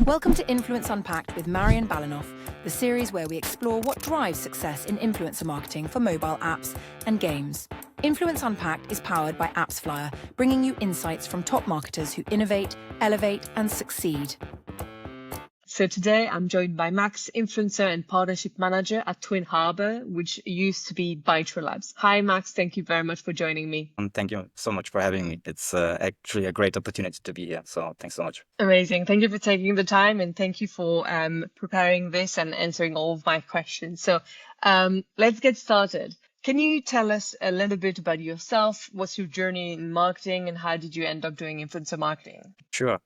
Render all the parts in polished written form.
Welcome to Influence Unpacked with Marion Balinoff, the series where we explore what drives success in influencer marketing for mobile apps and games. Influence Unpacked is powered by AppsFlyer, bringing you insights from top marketers who innovate, elevate, and succeed. So today I'm joined by Max, influencer and partnership manager at Twin Harbor, which used to be Bytro Labs. Hi, Max. Thank you very much for joining me. Thank you so much for having me. It's actually a great opportunity to be here. So thanks so much. Amazing. Thank you for taking the time and thank you for preparing this and answering all of my questions. So let's get started. Can you tell us a little bit about yourself? What's your journey in marketing and how did you end up doing influencer marketing? Sure.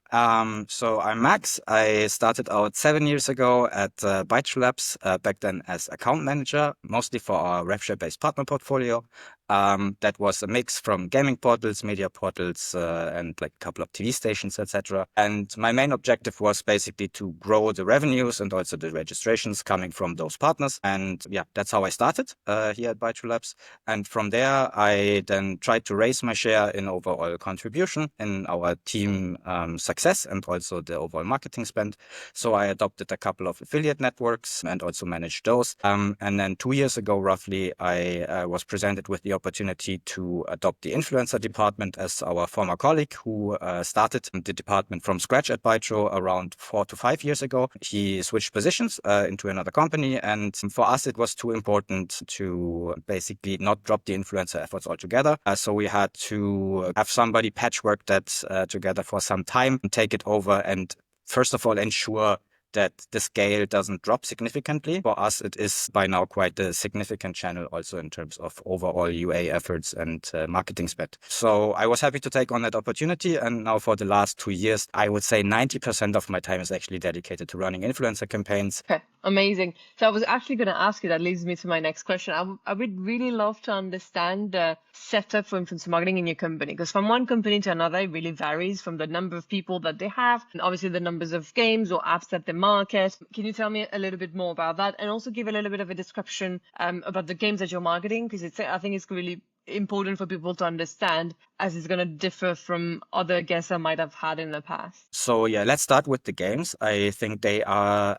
So I'm Max. I started out 7 years ago at Bytro Labs, back then as account manager, mostly for our RevShare-based partner portfolio. That was a mix from gaming portals, media portals, and like a couple of TV stations, etc. And my main objective was basically to grow the revenues and also the registrations coming from those partners. And yeah, that's how I started here at Bytro Labs. And from there, I then tried to raise my share in overall contribution in our team success and also the overall marketing spend. So I adopted a couple of affiliate networks and also managed those. And then 2 years ago, roughly, I was presented with the opportunity to adopt the influencer department as our former colleague who started the department from scratch at Bytro around 4 to 5 years ago. He switched positions into another company. And for us, it was too important to basically not drop the influencer efforts altogether. So we had to have somebody patchwork that together for some time and take it over and first of all ensure that the scale doesn't drop significantly. For us, it is by now quite a significant channel also in terms of overall UA efforts and marketing spend. So I was happy to take on that opportunity. And now for the last 2 years, I would say 90% of my time is actually dedicated to running influencer campaigns. Okay, amazing. So I was actually going to ask you, that leads me to my next question. I would really love to understand the setup for influencer marketing in your company, because from one company to another, it really varies from the number of people that they have and obviously the numbers of games or apps that they market. Can you tell me a little bit more about that and also give a little bit of a description about the games that you're marketing? Because I think it's really important for people to understand, as it's going to differ from other guests I might have had in the past. So yeah, let's start with the games. I think they are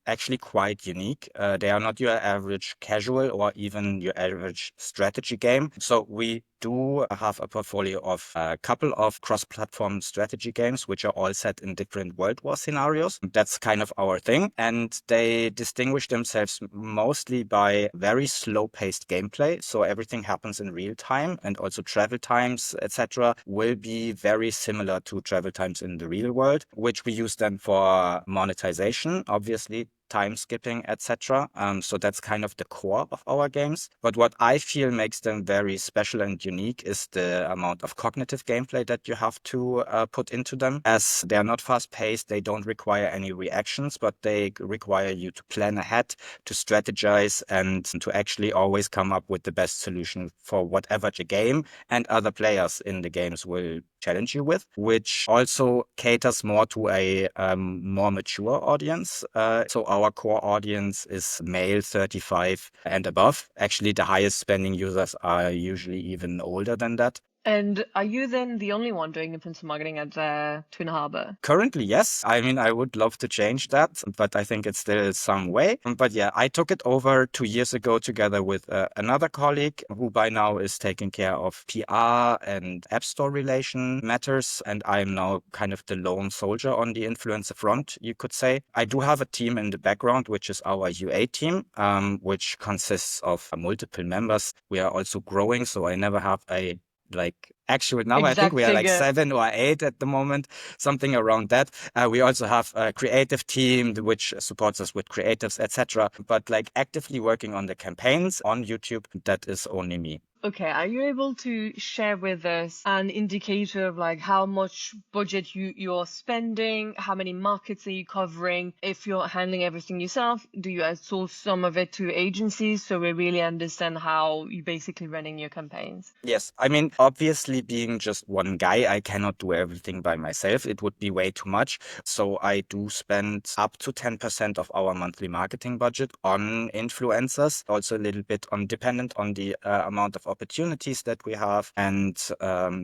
actually quite unique. They are not your average casual or even your average strategy game. So we do have a portfolio of a couple of cross-platform strategy games, which are all set in different World War scenarios. That's kind of our thing. And they distinguish themselves mostly by very slow-paced gameplay. So everything happens in real time, and also travel times, etc., will be very similar to travel times in the real world, which we use then for monetization, obviously, time skipping, etc. So that's kind of the core of our games. But what I feel makes them very special and unique is the amount of cognitive gameplay that you have to put into them. As they are not fast paced, they don't require any reactions, but they require you to plan ahead, to strategize, and to actually always come up with the best solution for whatever the game and other players in the games will challenge you with, which also caters more to a more mature audience. So our core audience is male 35 and above. Actually, the highest spending users are usually even older than that. And are you then the only one doing influencer marketing at Twin Harbor? Currently, yes. I mean, I would love to change that, but I think it's still some way. But yeah, I took it over 2 years ago together with another colleague who by now is taking care of PR and App Store relation matters. And I'm now kind of the lone soldier on the influencer front, you could say. I do have a team in the background, which is our UA team, which consists of multiple members. We are also growing, so I never have a actual number. I think we are like 7 or 8 at the moment, something around that. We also have a creative team which supports us with creatives, etc. But like actively working on the campaigns on YouTube, that is only me. Okay, are you able to share with us an indicator of like how much budget you're spending, how many markets are you covering? If you're handling everything yourself, do you outsource some of it to agencies so we really understand how you're basically running your campaigns? Yes, I mean, obviously being just one guy, I cannot do everything by myself. It would be way too much. So I do spend up to 10% of our monthly marketing budget on influencers, also a little bit dependent on the amount of opportunities that we have. And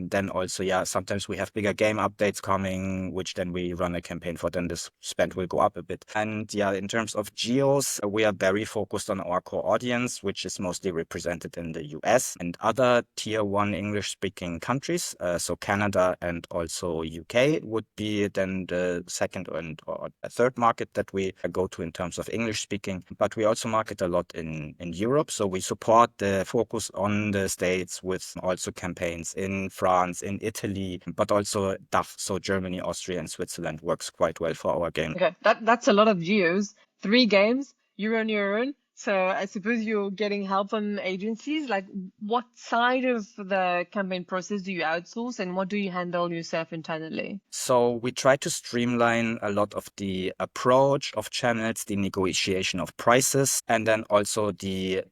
then also, sometimes we have bigger game updates coming, which then we run a campaign for, then this spend will go up a bit. And in terms of geos, we are very focused on our core audience, which is mostly represented in the US and other tier 1 English-speaking countries. So Canada and also UK would be then the second or a third market that we go to in terms of English-speaking. But we also market a lot in Europe. So we support the focus on the States with also campaigns in France, in Italy, but also DACH. So Germany, Austria, and Switzerland works quite well for our game. Okay, that's a lot of geos. 3 games, you're on your own. So I suppose you're getting help from agencies. Like, what side of the campaign process do you outsource, and what do you handle yourself internally? So we try to streamline a lot of the approach of channels, the negotiation of prices, and then also the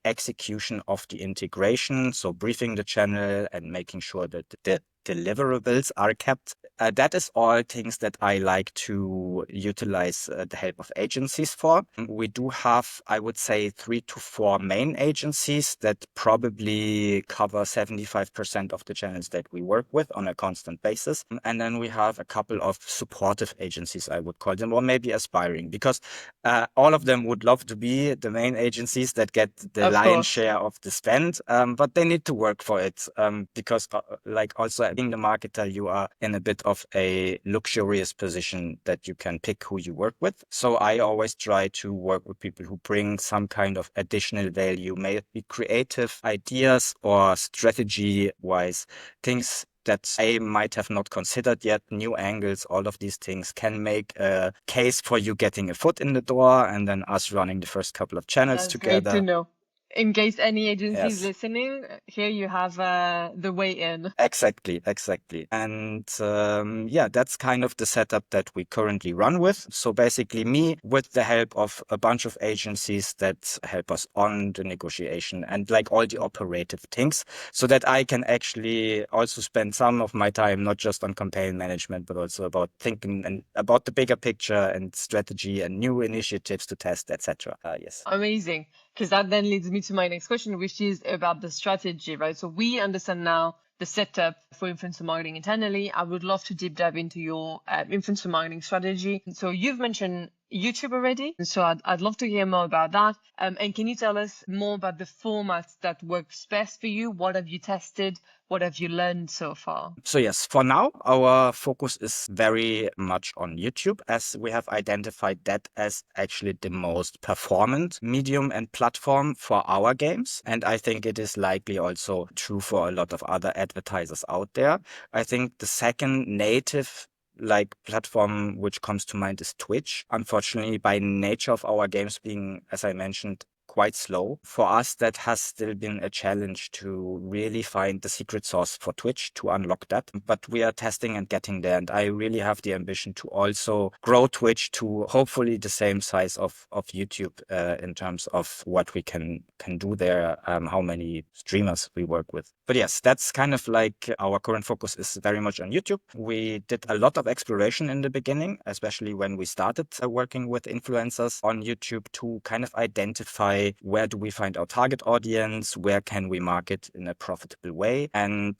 execution of the integration. So briefing the channel and making sure that the deliverables are kept. That is all things that I like to utilize the help of agencies for. We do have, I would say, 3 to 4 main agencies that probably cover 75% of the channels that we work with on a constant basis. And then we have a couple of supportive agencies, I would call them, or maybe aspiring, because all of them would love to be the main agencies that get the lion's share of the spend, but they need to work for it because also being the marketer, you are in a bit of a luxurious position that you can pick who you work with. So I always try to work with people who bring some kind of additional value, may it be creative ideas or strategy-wise things that I might have not considered yet, new angles. All of these things can make a case for you getting a foot in the door, and then us running the first couple of channels together. That's great to know. In case any agency is listening, here you have the way in. Exactly. And that's kind of the setup that we currently run with. So basically me with the help of a bunch of agencies that help us on the negotiation and all the operative things, so that I can actually also spend some of my time not just on campaign management, but also about thinking and about the bigger picture and strategy and new initiatives to test, etc. Yes. Amazing. Because that then leads me to my next question, which is about the strategy, right? So we understand now the setup for influencer marketing internally. I would love to deep dive into your influencer marketing strategy. So you've mentioned YouTube already, so I'd love to hear more about that. And can you tell us more about the formats that works best for you? What have you tested? What have you learned so far? So yes, for now, our focus is very much on YouTube, as we have identified that as actually the most performant medium and platform for our games. And I think it is likely also true for a lot of other advertisers out there. I think the second native platform which comes to mind is Twitch. Unfortunately, by nature of our games being, as I mentioned, quite slow. For us, that has still been a challenge to really find the secret sauce for Twitch to unlock that. But we are testing and getting there. And I really have the ambition to also grow Twitch to hopefully the same size of YouTube in terms of what we can do there, how many streamers we work with. But yes, that's kind of our current focus is very much on YouTube. We did a lot of exploration in the beginning, especially when we started working with influencers on YouTube to kind of identify where do we find our target audience, where can we market in a profitable way. And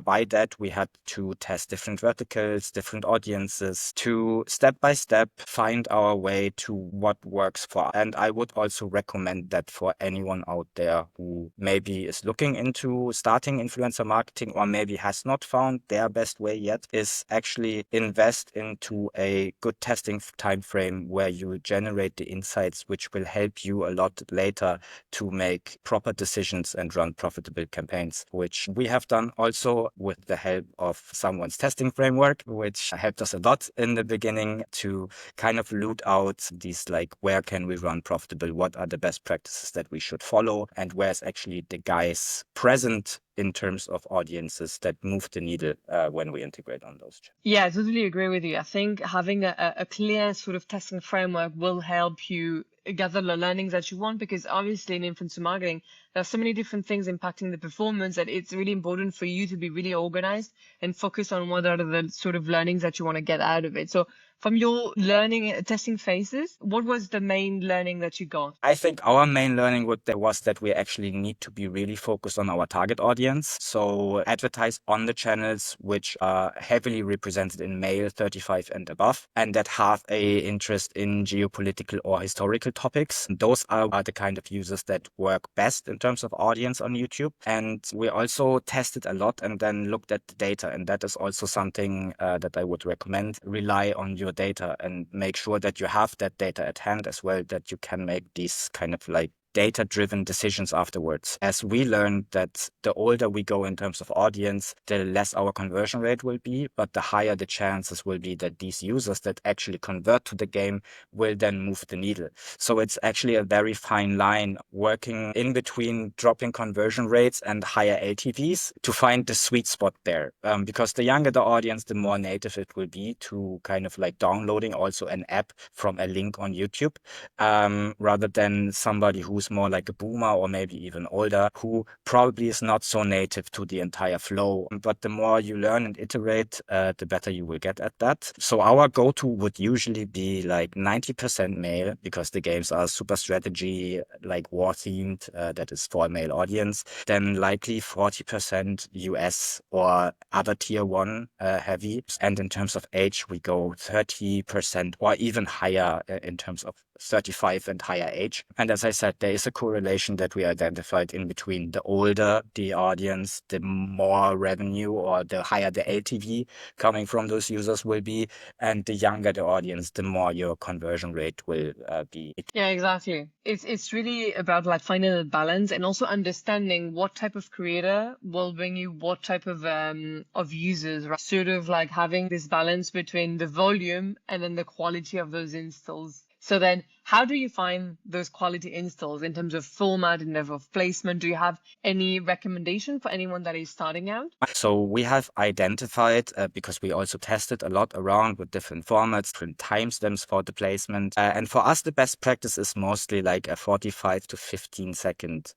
by that, we had to test different verticals, different audiences to step by step find our way to what works for us. And I would also recommend that for anyone out there who maybe is looking into starting influencer marketing or maybe has not found their best way yet, is actually invest into a good testing time frame where you generate the insights which will help you a lot later to make proper decisions and run profitable campaigns, which we have done also with the help of someone's testing framework, which helped us a lot in the beginning to kind of loot out these where can we run profitable, what are the best practices that we should follow, and where's actually the guys present in terms of audiences that move the needle when we integrate on those channels. Yeah, I totally agree with you. I think having a clear sort of testing framework will help you gather the learnings that you want, because obviously in influencer marketing, there are so many different things impacting the performance that it's really important for you to be really organized and focus on what are the sort of learnings that you want to get out of it. So From your learning and testing phases, what was the main learning that you got? I think our main learning was that we actually need to be really focused on our target audience. So advertise on the channels which are heavily represented in male 35 and above, and that have a interest in geopolitical or historical topics. Those are the kind of users that work best in terms of audience on YouTube. And we also tested a lot and then looked at the data. And that is also something that I would recommend. Rely on your data and make sure that you have that data at hand as well, that you can make these kind of like data-driven decisions afterwards. As we learned that the older we go in terms of audience, the less our conversion rate will be, but the higher the chances will be that these users that actually convert to the game will then move the needle. So it's actually a very fine line working in between dropping conversion rates and higher LTVs to find the sweet spot there. Because the younger the audience, the more native it will be to kind of like downloading also an app from a link on YouTube, rather than somebody who's more like a boomer or maybe even older, who probably is not so native to the entire flow. But the more you learn and iterate, the better you will get at that. So our go-to would usually be like 90% male, because the games are super strategy, like war themed, that is for a male audience. Then likely 40% US or other tier 1 heavy. And in terms of age, we go 30% or even higher in terms of 35 and higher age. And as I said, there is a correlation that we identified in between. The older the audience, the more revenue or the higher the LTV coming from those users will be. And the younger the audience, the more your conversion rate will be. Yeah, exactly. It's really about like finding a balance and also understanding what type of creator will bring you what type of users, right? Sort of like having this balance between the volume and then the quality of those installs. So then how do you find those quality installs in terms of format and level of placement? Do you have any recommendation for anyone that is starting out? So we have identified, because we also tested a lot around with different formats, different timestamps for the placement. And for us, the best practice is mostly like a 45 to 15 second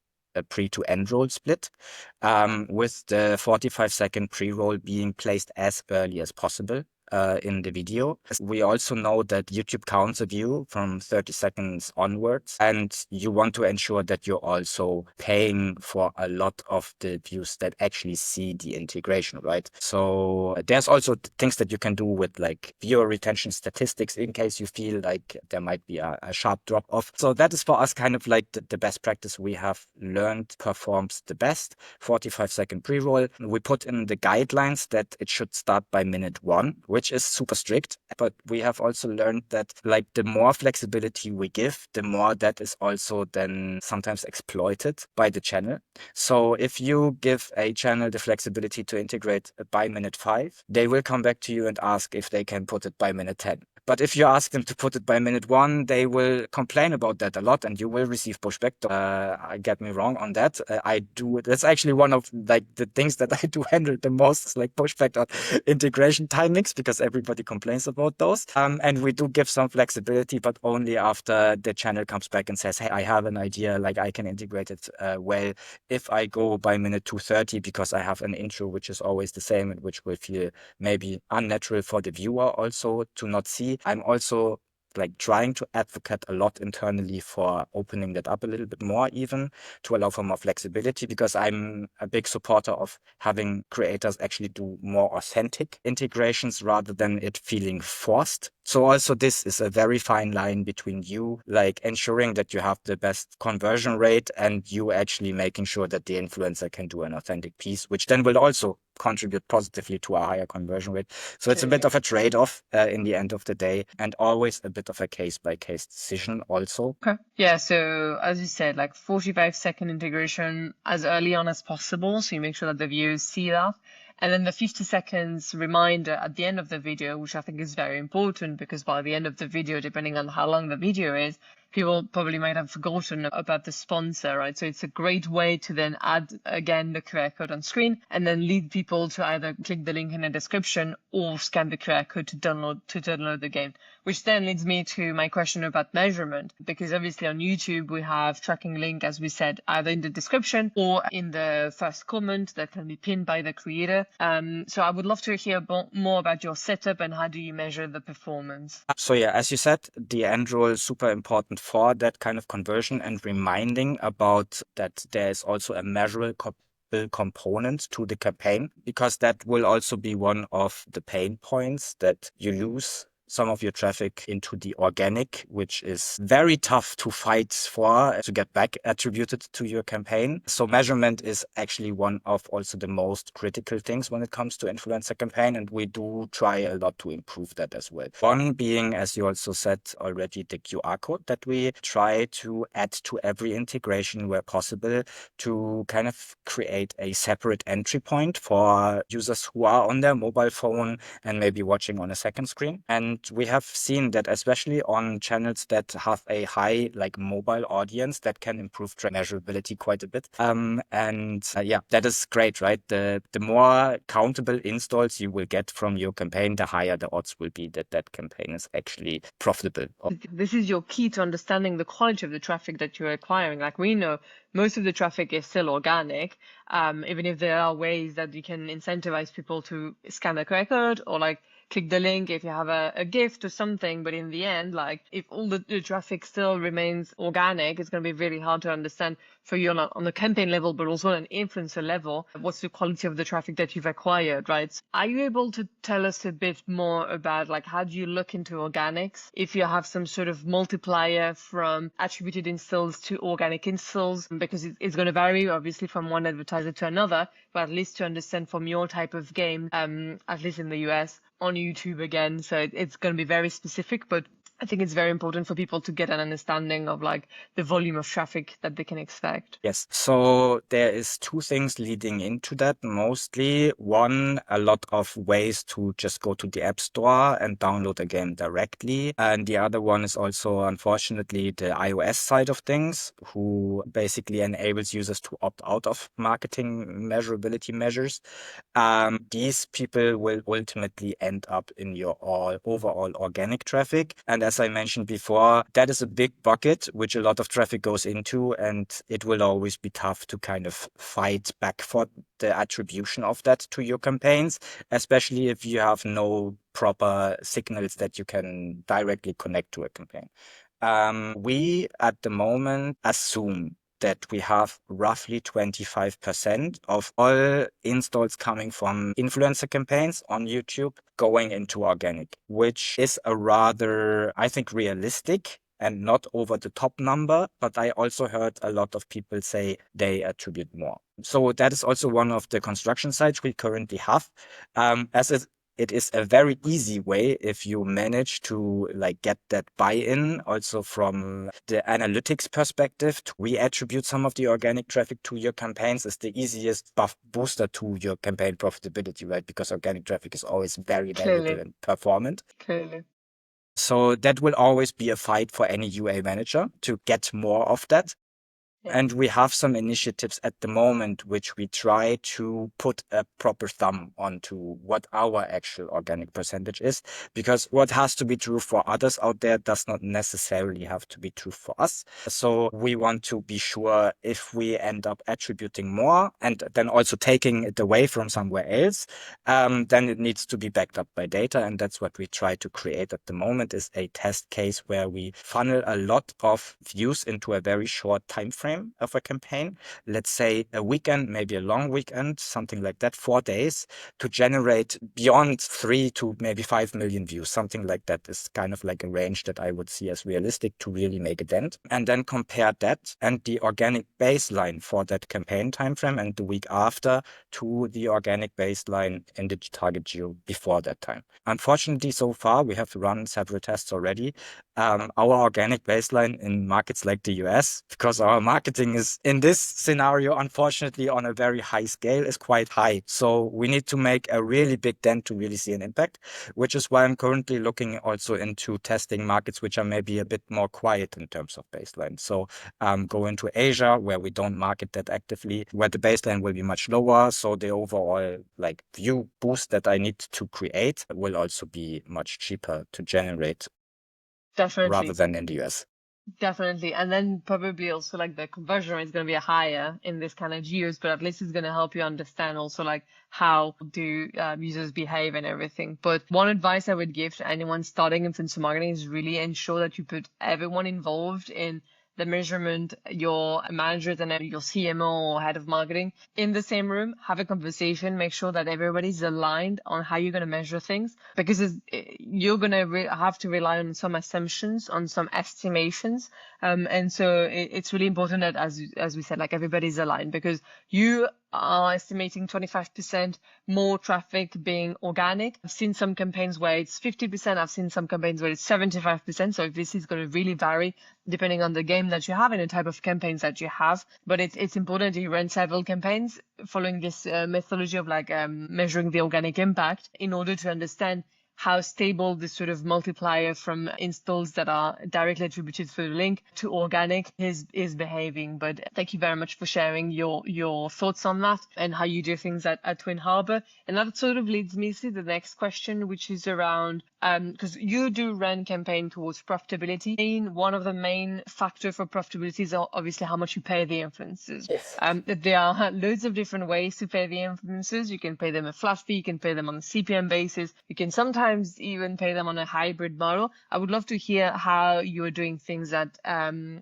pre to end roll split, with the 45-second pre-roll being placed as early as possible in the video. We also know that YouTube counts a view from 30 seconds onwards, and you want to ensure that you're also paying for a lot of the views that actually see the integration, right? So there's also things that you can do with like viewer retention statistics in case you feel like there might be a sharp drop off. So that is for us kind of like the best practice we have learned performs the best. 45-second pre-roll. We put in the guidelines that it should start by minute 1, which is super strict. But we have also learned that like the more flexibility we give, the more that is also then sometimes exploited by the channel. So if you give a channel the flexibility to integrate by minute 5, they will come back to you and ask if they can put it by minute 10. But if you ask them to put it by minute 1, they will complain about that a lot, and you will receive pushback. Get me wrong on that. I do. That's actually one of like the things that I do handle the most, is like pushback on integration timings, because everybody complains about those. And we do give some flexibility, but only after the channel comes back and says, "Hey, I have an idea. Like I can integrate it well if I go by minute 2:30, because I have an intro which is always the same and which will feel maybe unnatural for the viewer also to not see." I'm also like trying to advocate a lot internally for opening that up a little bit more, even to allow for more flexibility, because I'm a big supporter of having creators actually do more authentic integrations rather than it feeling forced. So also this is a very fine line between you like ensuring that you have the best conversion rate and you actually making sure that the influencer can do an authentic piece, which then will also contribute positively to a higher conversion rate. So it's a bit of a trade-off in the end of the day, and always a bit of a case-by-case decision also. Okay. Yeah, so as you said, like 45-second integration as early on as possible, so you make sure that the viewers see that. And then the 50 seconds reminder at the end of the video, which I think is very important, because by the end of the video, depending on how long the video is, people probably might have forgotten about the sponsor, right? So it's a great way to then add again the QR code on screen and then lead people to either click the link in the description or scan the QR code to download the game. Which then leads me to my question about measurement, because obviously on YouTube we have tracking link, as we said, either in the description or in the first comment that can be pinned by the creator. So I would love to hear more about your setup and how do you measure the performance. So yeah, as you said, the end role is super important for that kind of conversion and reminding about that there is also a measurable component to the campaign, because that will also be one of the pain points that you lose some of your traffic into the organic, which is very tough to fight for, to get back attributed to your campaign. So measurement is actually one of also the most critical things when it comes to influencer campaign. And we do try a lot to improve that as well. One being, as you also said already, the QR code that we try to add to every integration where possible to kind of create a separate entry point for users who are on their mobile phone and maybe watching on a second screen. And we have seen that especially on channels that have a high mobile audience, that can improve measurability quite a bit. Yeah, that is great, right? The more countable installs you will get from your campaign, the higher the odds will be that that campaign is actually profitable. This is your key to understanding the quality of the traffic that you're acquiring. Like we know most of the traffic is still organic, even if there are ways that you can incentivize people to scan the QR code or click the link if you have a gift or something. But in the end, if all the traffic still remains organic, it's going to be really hard to understand for you on the campaign level, but also on an influencer level, what's the quality of the traffic that you've acquired, right? Are you able to tell us a bit more about how do you look into organics? If you have some sort of multiplier from attributed installs to organic installs, because it's going to vary obviously from one advertiser to another, but at least to understand from your type of game, at least in the US, on YouTube again. So it's going to be very specific, but I think it's very important for people to get an understanding of the volume of traffic that they can expect. Yes. So there is two things leading into that. Mostly one, a lot of ways to just go to the App Store and download a game directly. And the other one is also, unfortunately, the iOS side of things, who basically enables users to opt out of marketing measurability measures. These people will ultimately end up in your overall organic traffic. And as I mentioned before, that is a big bucket which a lot of traffic goes into, and it will always be tough to kind of fight back for the attribution of that to your campaigns, especially if you have no proper signals that you can directly connect to a campaign. We at the moment assume that we have roughly 25% of all installs coming from influencer campaigns on YouTube going into organic, which is a rather, I think, realistic and not over the top number. But I also heard a lot of people say they attribute more. So that is also one of the construction sites we currently have. It is a very easy way if you manage to get that buy-in also from the analytics perspective to reattribute some of the organic traffic to your campaigns is the easiest booster to your campaign profitability, right? Because organic traffic is always very valuable and performant. Clearly. So that will always be a fight for any UA manager to get more of that. And we have some initiatives at the moment which we try to put a proper thumb onto what our actual organic percentage is, because what has to be true for others out there does not necessarily have to be true for us. So we want to be sure if we end up attributing more and then also taking it away from somewhere else, then it needs to be backed up by data. And that's what we try to create at the moment, is a test case where we funnel a lot of views into a very short time frame of a campaign, let's say a weekend, maybe a long weekend, something like that, 4 days, to generate beyond 3 to maybe 5 million views. Something like that is kind of like a range that I would see as realistic to really make a dent. And then compare that and the organic baseline for that campaign timeframe and the week after to the organic baseline in the target geo before that time. Unfortunately, so far we have run several tests already. Our organic baseline in markets like the US, because our market marketing is in this scenario, unfortunately, on a very high scale is quite high. So we need to make a really big dent to really see an impact, which is why I'm currently looking also into testing markets which are maybe a bit more quiet in terms of baseline. So go into Asia, where we don't market that actively, where the baseline will be much lower. So the overall like view boost that I need to create will also be much cheaper to generate Definitely. rather than in the US. Definitely. And then probably also like the conversion rate is going to be higher in this kind of geos, but at least it's going to help you understand also like how do users behave and everything. But one advice I would give to anyone starting influencer marketing is really ensure that you put everyone involved in the measurement, your managers and your CMO or head of marketing in the same room, have a conversation, make sure that everybody's aligned on how you're going to measure things, because you're going to have to rely on some assumptions, on some estimations. And so it's really important that, as we said, like everybody's aligned, because you are estimating 25% more traffic being organic. I've seen some campaigns where it's 50%. I've seen some campaigns where it's 75%. So this is going to really vary depending on the game that you have and the type of campaigns that you have. But it's important that you run several campaigns following this methodology of like measuring the organic impact in order to understand how stable this sort of multiplier from installs that are directly attributed through the link to organic is behaving. But thank you very much for sharing your thoughts on that and how you do things at Twin Harbor. And that sort of leads me to the next question, which is around, because you do run campaign towards profitability. One of the main factors for profitability is obviously how much you pay the influencers. Yes. There are loads of different ways to pay the influencers. You can pay them a flat fee, you can pay them on a CPM basis, you can sometimes even pay them on a hybrid model. I would love to hear how you're doing things that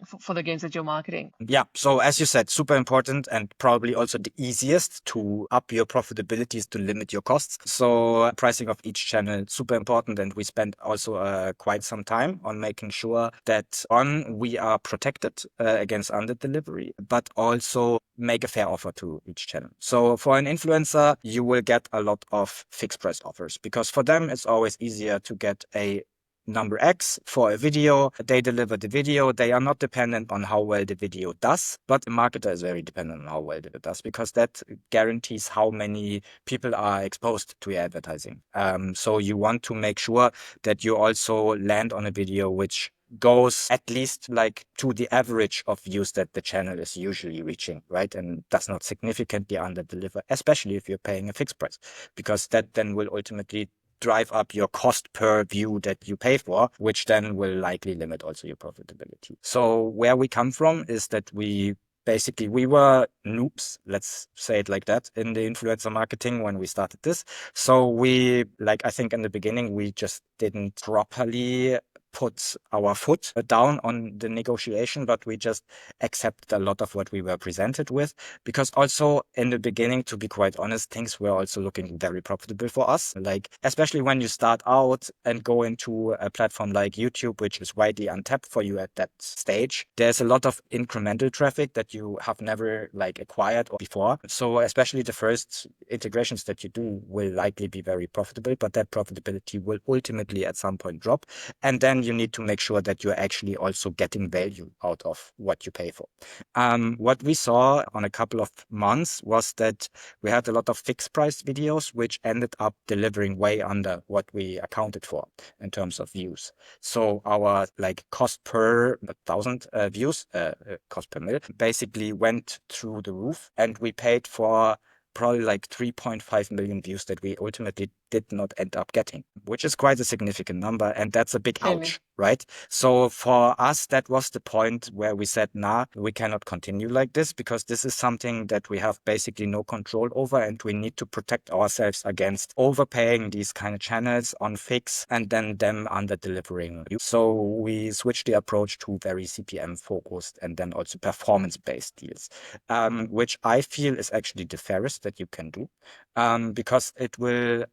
for the games that you're marketing. Yeah. So as you said, super important and probably also the easiest to up your profitability is to limit your costs. So pricing of each channel, super important. And we spend also quite some time on making sure that we are protected against under delivery, but also make a fair offer to each channel. So for an influencer, you will get a lot of fixed price offers because for them, it's always easier to get a number X for a video. They deliver the video. They are not dependent on how well the video does, but the marketer is very dependent on how well it does because that guarantees how many people are exposed to your advertising. So you want to make sure that you also land on a video which goes at least like to the average of views that the channel is usually reaching, right? And does not significantly under deliver, especially if you're paying a fixed price, because that then will ultimately drive up your cost per view that you pay for, which then will likely limit also your profitability. So where we come from is that we were noobs, let's say it like that, in the influencer marketing when we started this. So I think in the beginning, we just didn't properly put our foot down on the negotiation, but we just accepted a lot of what we were presented with. Because also in the beginning, to be quite honest, things were also looking very profitable for us. Like, especially when you start out and go into a platform like YouTube, which is widely untapped for you at that stage, there's a lot of incremental traffic that you have never acquired before. So especially the first integrations that you do will likely be very profitable, but that profitability will ultimately at some point drop. And then you need to make sure that you're actually also getting value out of what you pay for. What we saw on a couple of months was that we had a lot of fixed price videos, which ended up delivering way under what we accounted for in terms of views. So our cost per 1,000 views, cost per mil, basically went through the roof, and we paid for probably 3.5 million views that we ultimately did not end up getting, which is quite a significant number. And that's a big ouch, right? So for us, that was the point where we said, we cannot continue like this, because this is something that we have basically no control over, and we need to protect ourselves against overpaying these kind of channels on fix and then them under delivering. So we switched the approach to very CPM focused and then also performance based deals, which I feel is actually the fairest that you can do, because it will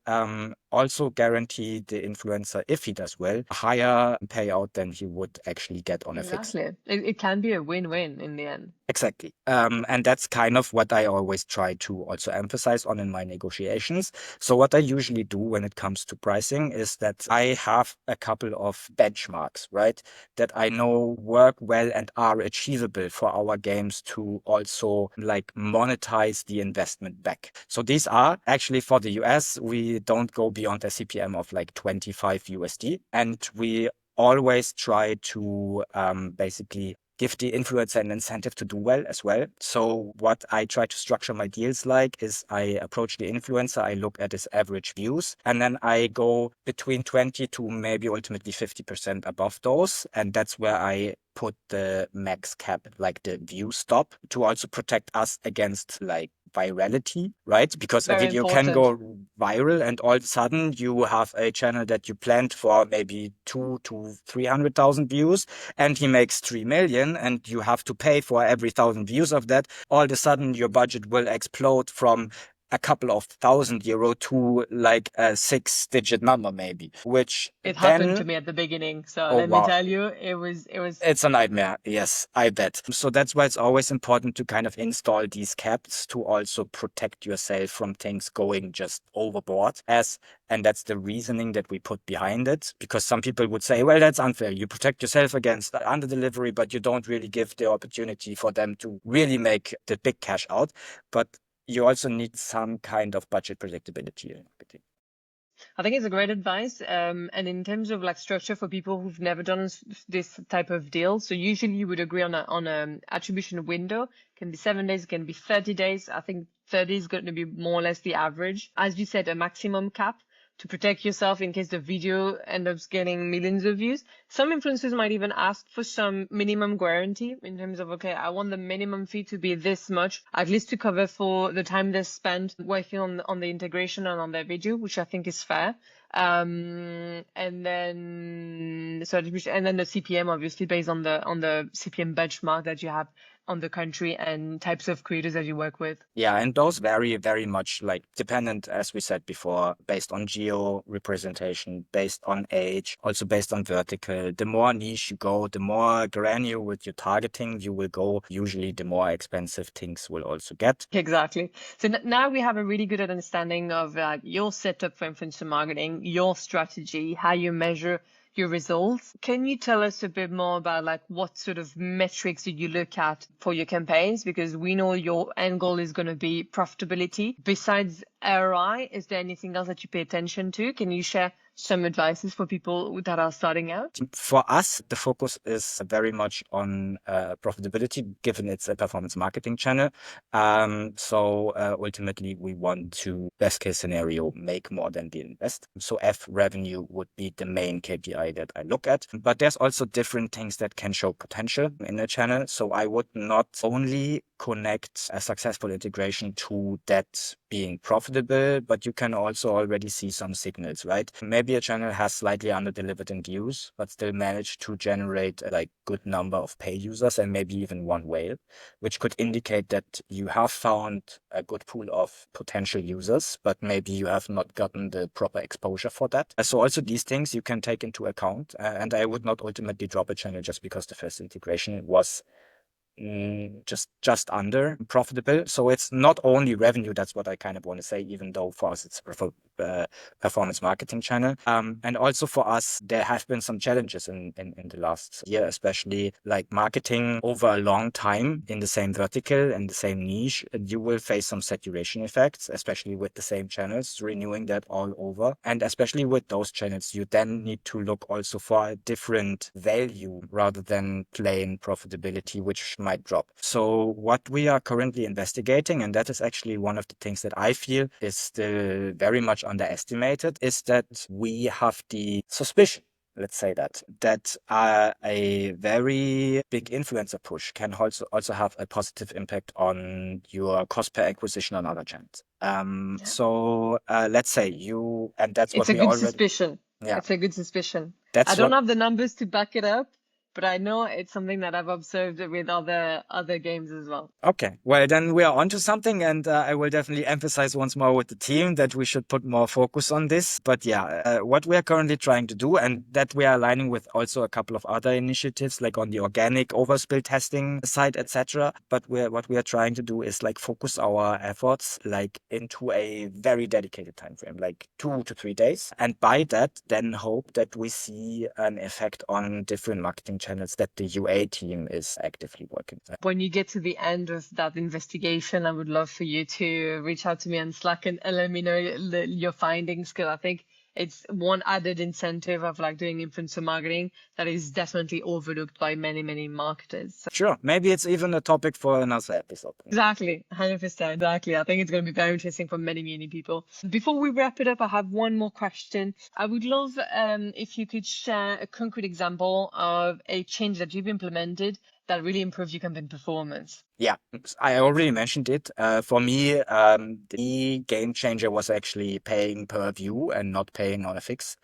also guarantee the influencer, if he does well, a higher payout than he would actually get on a fixed. Exactly. It can be a win-win in the end. Exactly. And that's kind of what I always try to also emphasize on in my negotiations. So what I usually do when it comes to pricing is that I have a couple of benchmarks, right? That I know work well and are achievable for our games to also like monetize the investment back. So these are actually for the US, we don't go beyond a CPM of like 25 USD. And we always try to basically give the influencer an incentive to do well as well. So what I try to structure my deals like is I approach the influencer, I look at his average views, and then I go between 20 to maybe ultimately 50% above those. And that's where I put the max cap, like the view stop, to also protect us against like virality, right? Because a Very video can important. go viral and all of a sudden you have a channel that you planned for maybe 2 to 300,000 views and he makes 3 million and you have to pay for every 1,000 views of that. All of a sudden your budget will explode from a couple of €1,000 to like a 6-digit number maybe, which It happened to then, me at the beginning. So oh let me wow, tell you, it was it's a nightmare. Yes, I bet. So that's why it's always important to kind of install these caps to also protect yourself from things going just overboard and that's the reasoning that we put behind it. Because some people would say, well, that's unfair. You protect yourself against under delivery, but you don't really give the opportunity for them to really make the big cash out. But you also need some kind of budget predictability in marketing. I think it's a great advice. And in terms of like structure for people who've never done this type of deal, so usually you would agree on a attribution window. It can be 7 days, it can be 30 days. I think 30 is going to be more or less the average. As you said, a maximum cap to protect yourself in case the video ends up getting millions of views. Some influencers might even ask for some minimum guarantee in terms of, okay, I want the minimum fee to be this much, at least to cover for the time they spent working on the integration and on their video, which I think is fair. And then the CPM obviously based on the CPM benchmark that you have on the country and types of creators that you work with. Yeah, and those vary very much, like dependent, as we said before, based on geo representation, based on age, also based on vertical. The more niche you go, the more granular with your targeting you will go. Usually the more expensive things will also get. Exactly. So now we have a really good understanding of your setup for influencer marketing, your strategy, how you measure your results. Can you tell us a bit more about like what sort of metrics do you look at for your campaigns? Because we know your end goal is going to be profitability. Besides ROI, is there anything else that you pay attention to? Can you share some advices for people that are starting out? For us, the focus is very much on profitability, given it's a performance marketing channel. So ultimately, we want to, best case scenario, make more than we invest. So F revenue would be the main KPI that I look at. But there's also different things that can show potential in a channel. So I would not only connect a successful integration to that being profitable, but you can also already see some signals, right? Maybe a channel has slightly under-delivered in views, but still managed to generate a like good number of pay users and maybe even one whale, which could indicate that you have found a good pool of potential users, but maybe you have not gotten the proper exposure for that. So also these things you can take into account, and I would not ultimately drop a channel just because the first integration was just under profitable. So it's not only revenue, that's what I kind of want to say, even though for us it's a performance marketing channel. And also for us, there have been some challenges in the last year, especially like marketing over a long time in the same vertical and the same niche. You will face some saturation effects, especially with the same channels, renewing that all over. And especially with those channels, you then need to look also for a different value rather than plain profitability, which might drop. So what we are currently investigating, and that is actually one of the things that I feel is still very much underestimated, is that we have the suspicion, let's say that a very big influencer push can also have a positive impact on your cost per acquisition on other channels. So let's say and that's It's what a we good already, suspicion. yeah, It's a good suspicion. I that's don't what, have the numbers to back it up, but I know it's something that I've observed with other games as well. Okay, well, then we are onto something, and I will definitely emphasize once more with the team that we should put more focus on this. But yeah, what we are currently trying to do, and that we are aligning with also a couple of other initiatives, like on the organic overspill testing side, etc. But what we are trying to do is like focus our efforts like into a very dedicated time frame, like 2 to 3 days, and by that, then hope that we see an effect on different marketing channels that the UA team is actively working on. When you get to the end of that investigation, I would love for you to reach out to me on Slack and let me know your findings, because I think it's one added incentive of like doing influencer marketing that is definitely overlooked by many marketers. So Sure, maybe it's even a topic for another episode. exactly, 100%. Exactly. I think it's going to be very interesting for many people. Before we wrap it up, I have one more question. I would love if you could share a concrete example of a change that you've implemented that really improved your campaign performance. Yeah, I already mentioned it. For me, the game changer was actually paying per view and not paying on a fix.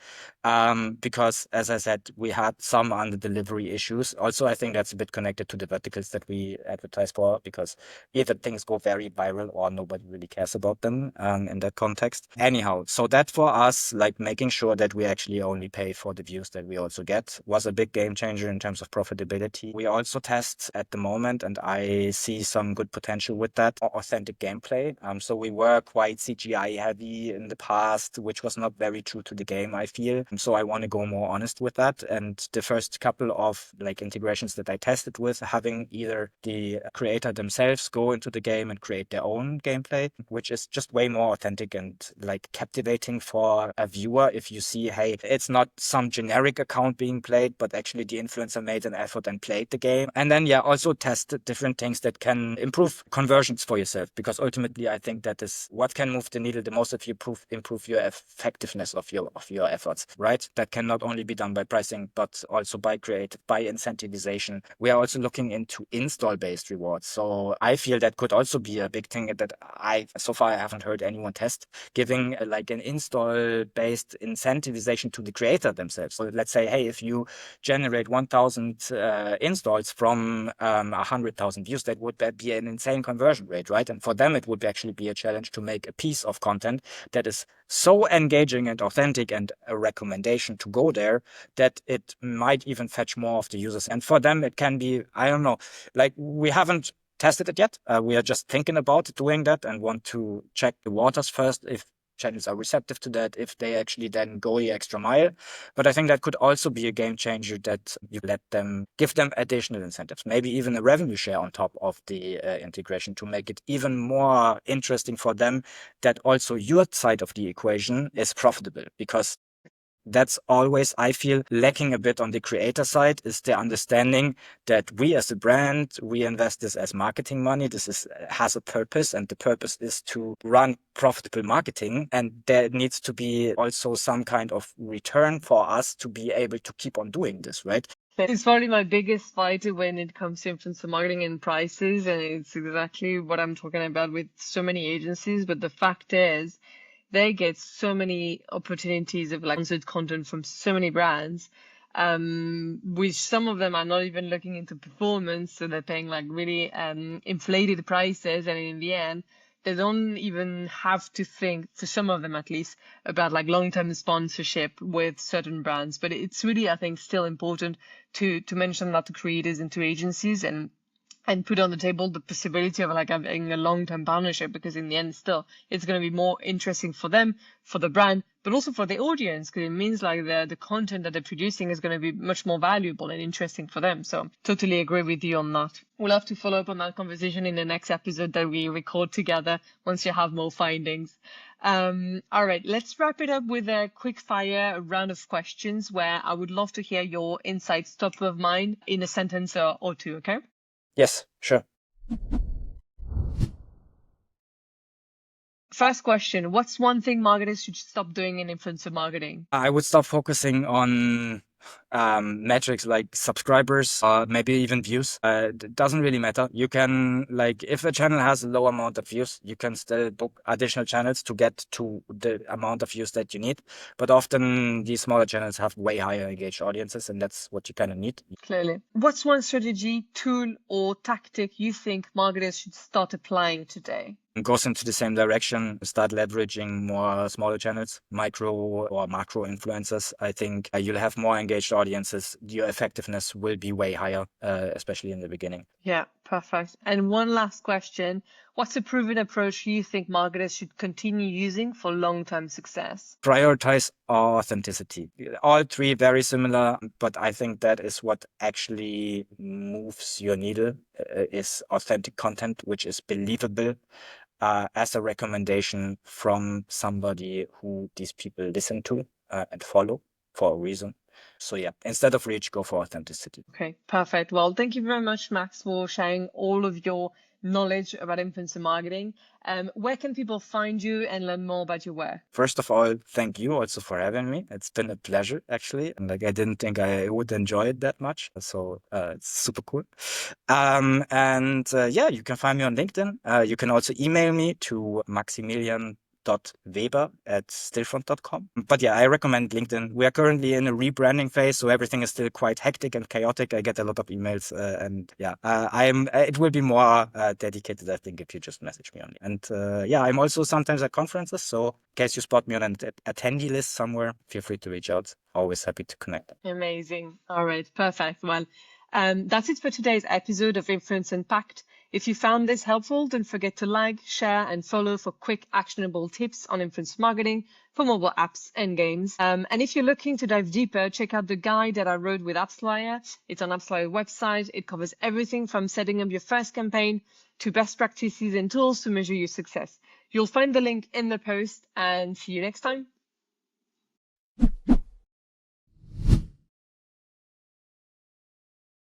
Because as I said, we had some under delivery issues. Also, I think that's a bit connected to the verticals that we advertise for, because either things go very viral or nobody really cares about them in that context. Anyhow, so that for us, like making sure that we actually only pay for the views that we also get was a big game changer in terms of profitability. We also test at the moment, and I see some good potential with that, authentic gameplay. So we were quite CGI heavy in the past, which was not very true to the game, I feel. So I want to go more honest with that. And the first couple of like integrations that I tested with, having either the creator themselves go into the game and create their own gameplay, which is just way more authentic and like captivating for a viewer. If you see, hey, it's not some generic account being played, but actually the influencer made an effort and played the game. And then, yeah, also test different things that can improve conversions for yourself, because ultimately I think that is what can move the needle the most if you improve your effectiveness of your efforts, right? That can not only be done by pricing, but also by incentivization. We are also looking into install-based rewards. So I feel that could also be a big thing that so far I haven't heard anyone test, giving like an install-based incentivization to the creator themselves. So let's say, hey, if you generate 1,000 installs from 100,000 views, that would be an insane conversion rate, right? And for them, it would actually be a challenge to make a piece of content that is so engaging and authentic and a recommendation to go there that it might even fetch more of the users. And for them, it can be, I don't know, like we haven't tested it yet. We are just thinking about doing that and want to check the waters first, if channels are receptive to that, if they actually then go the extra mile. But I think that could also be a game changer, that you give them additional incentives, maybe even a revenue share on top of the integration, to make it even more interesting for them that also your side of the equation is profitable. Because that's always, I feel, lacking a bit on the creator side, is the understanding that we as a brand, we invest this as marketing money. This has a purpose, and the purpose is to run profitable marketing. And there needs to be also some kind of return for us to be able to keep on doing this, right? It's probably my biggest fight when it comes to influencer marketing and prices, and it's exactly what I'm talking about with so many agencies. But the fact is, they get so many opportunities of like sponsored content from so many brands, which some of them are not even looking into performance, so they're paying like really inflated prices, and in the end, they don't even have to think, for some of them at least, about like long-term sponsorship with certain brands. But it's really, I think, still important to mention that to creators and to agencies, and put on the table the possibility of like having a long-term partnership, because in the end, still, it's going to be more interesting for them, for the brand, but also for the audience, because it means like the content that they're producing is going to be much more valuable and interesting for them. So totally agree with you on that. We'll have to follow up on that conversation in the next episode that we record together once you have more findings. All right, let's wrap it up with a quick fire round of questions where I would love to hear your insights, top of mind, in a sentence or two, okay? Yes, sure. First question, what's one thing marketers should stop doing in influencer marketing? I would stop focusing on metrics like subscribers or maybe even views. It doesn't really matter. You can, like, if a channel has a low amount of views, you can still book additional channels to get to the amount of views that you need. But often these smaller channels have way higher engaged audiences, and that's what you kind of need. Clearly. What's one strategy, tool, or tactic you think marketers should start applying today? It goes into the same direction. Start leveraging more smaller channels, micro or macro influencers. I think you'll have more engaged audiences. Your effectiveness will be way higher, especially in the beginning. Yeah, perfect. And one last question. What's a proven approach you think marketers should continue using for long-term success? Prioritize authenticity. All three very similar, but I think that is what actually moves your needle, is authentic content, which is believable, as a recommendation from somebody who these people listen to and follow for a reason. So yeah, instead of reach, go for authenticity. Okay, perfect. Well, thank you very much, Max, for sharing all of your knowledge about influencer marketing. Where can people find you and learn more about your work? First of all, thank you also for having me. It's been a pleasure, actually. And like, I didn't think I would enjoy it that much. So it's super cool. Yeah, you can find me on LinkedIn. You can also email me to Maximilian.Weber@stillfront.com. But yeah, I recommend LinkedIn. We are currently in a rebranding phase, so everything is still quite hectic and chaotic. I get a lot of emails, it will be more dedicated, I think, if you just message me on it. And I'm also sometimes at conferences, so in case you spot me on an attendee list somewhere, feel free to reach out. Always happy to connect. Amazing. All right, perfect. Well, that's it for today's episode of Influence Unpacked. If you found this helpful, don't forget to like, share, and follow for quick, actionable tips on influence marketing for mobile apps and games. And if you're looking to dive deeper, check out the guide that I wrote with AppsFlyer. It's on AppsFlyer website. It covers everything from setting up your first campaign to best practices and tools to measure your success. You'll find the link in the post, and see you next time.